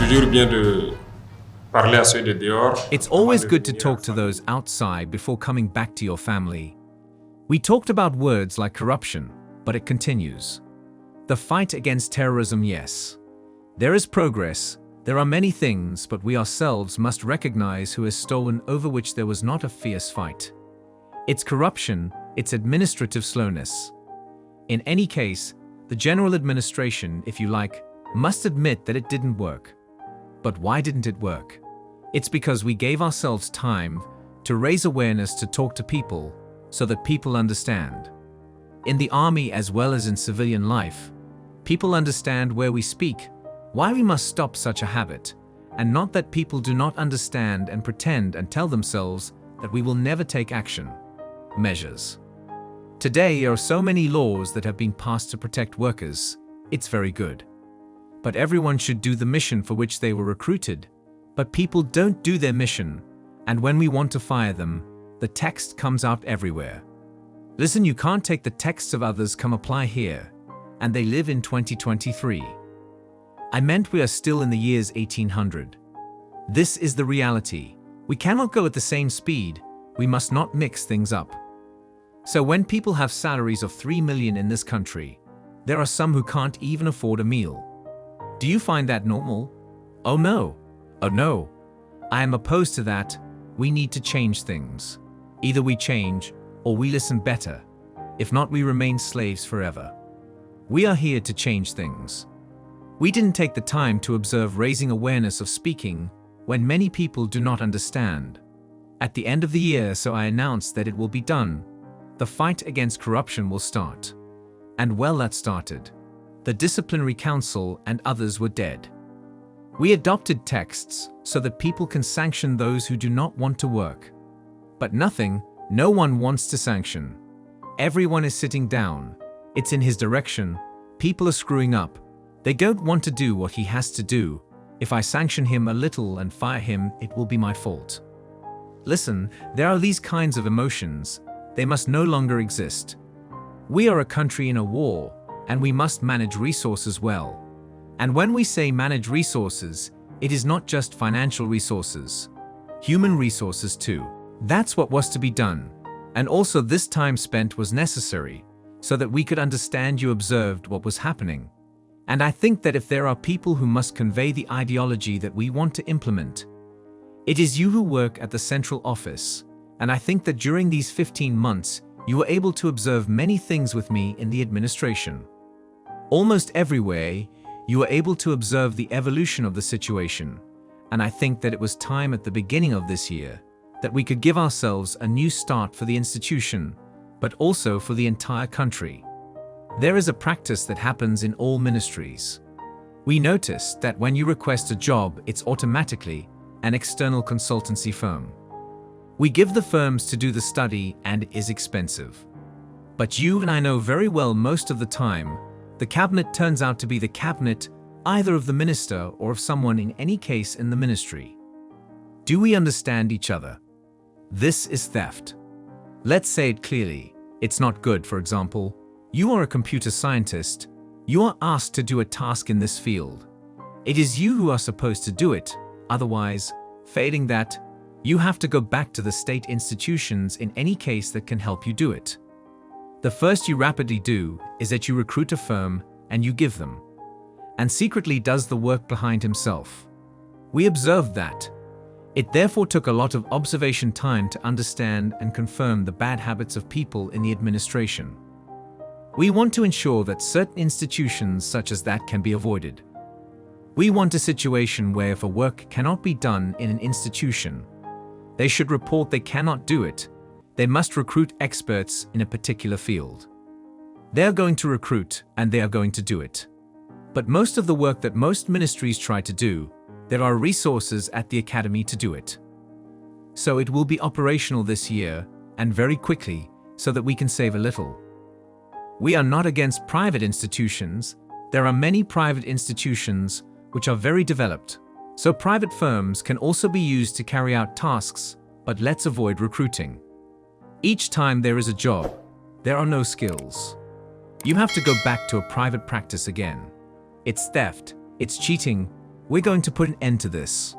toujours bien de parler à ceux de dehors. It's always good to talk to those outside before coming back to your family. We talked about words like corruption, but it continues. The fight against terrorism, yes. There is progress, there are many things, but we ourselves must recognize who has stolen over which there was not a fierce fight. It's corruption, it's administrative slowness. In any case, the general administration, if you like, must admit that it didn't work. But why didn't it work? It's because we gave ourselves time to raise awareness, to talk to people, so that people understand. In the army as well as in civilian life, people understand where we speak, why we must stop such a habit, and not that people do not understand and pretend and tell themselves that we will never take action. Measures. Today there are so many laws that have been passed to protect workers. It's very good. But everyone should do the mission for which they were recruited. But people don't do their mission, and when we want to fire them, the text comes out everywhere. Listen, you can't take the texts of others, come apply here, and they live in 2023. I meant we are still in the years 1800. This is the reality. We cannot go at the same speed, we must not mix things up. So when people have salaries of 3 million in this country, there are some who can't even afford a meal. Do you find that normal? Oh no. Oh no. I am opposed to that. We need to change things. Either we change, or we listen better. If not, we remain slaves forever. We are here to change things. We didn't take the time to observe raising awareness of speaking when many people do not understand. At the end of the year, so I announced that it will be done. The fight against corruption will start. And well, that started. The disciplinary council and others were dead. We adopted texts so that people can sanction those who do not want to work. But no one wants to sanction. Everyone is sitting down. It's in his direction. People are screwing up. They don't want to do what he has to do. If I sanction him a little and fire him, it will be my fault. Listen, there are these kinds of emotions. They must no longer exist. We are a country in a war, and we must manage resources well. And when we say manage resources, it is not just financial resources. Human resources too. That's what was to be done. And also this time spent was necessary, so that we could understand. You observed what was happening. And I think that if there are people who must convey the ideology that we want to implement, it is you who work at the central office. And I think that during these 15 months, you were able to observe many things with me in the administration. Almost everywhere, you were able to observe the evolution of the situation. And I think that it was time at the beginning of this year that we could give ourselves a new start for the institution, but also for the entire country. There is a practice that happens in all ministries. We noticed that when you request a job, it's automatically an external consultancy firm. We give the firms to do the study, and it is expensive. But you and I know very well most of the time, the cabinet turns out to be the cabinet either of the minister or of someone, in any case in the ministry. Do we understand each other? This is theft. Let's say it clearly. It's not good. For example, you are a computer scientist. You are asked to do a task in this field. It is you who are supposed to do it. Otherwise, failing that, you have to go back to the state institutions in any case that can help you do it. The first you rapidly do is that you recruit a firm and you give them, and secretly does the work behind himself. We observed that. It therefore took a lot of observation time to understand and confirm the bad habits of people in the administration. We want to ensure that certain institutions such as that can be avoided. We want a situation where if a work cannot be done in an institution, they should report they cannot do it. They must recruit experts in a particular field. They are going to recruit and they are going to do it. But most of the work that most ministries try to do, there are resources at the academy to do it. So it will be operational this year and very quickly so that we can save a little. We are not against private institutions. There are many private institutions which are very developed. So private firms can also be used to carry out tasks, but let's avoid recruiting. Each time there is a job, there are no skills. You have to go back to a private practice again. It's theft, it's cheating. We're going to put an end to this.